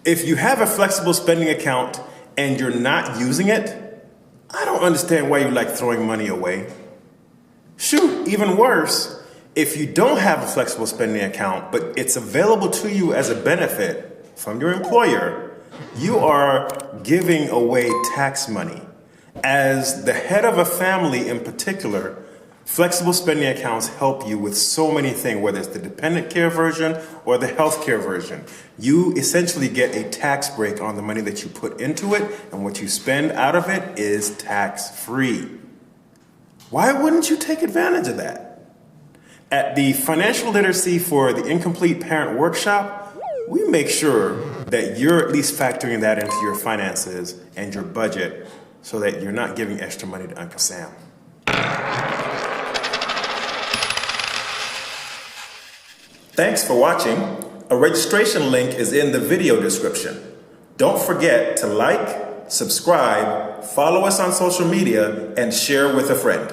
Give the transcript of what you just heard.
If you have a flexible spending account and you're not using it, I don't understand why you like throwing money away. Shoot, even worse, if you don't have a flexible spending account, but it's available to you as a benefit from your employer, you are giving away tax money. As the head of a family in particular, flexible spending accounts help you with so many things, whether it's the dependent care version or the health care version. You essentially get a tax break on the money that you put into it, and what you spend out of it is tax-free. Why wouldn't you take advantage of that? At the Financial Literacy for the Incomplete Parent Workshop, we make sure that you're at least factoring that into your finances and your budget so that you're not giving extra money to Uncle Sam. Thanks for watching. A registration link is in the video description. Don't forget to like, subscribe, follow us on social media, and share with a friend.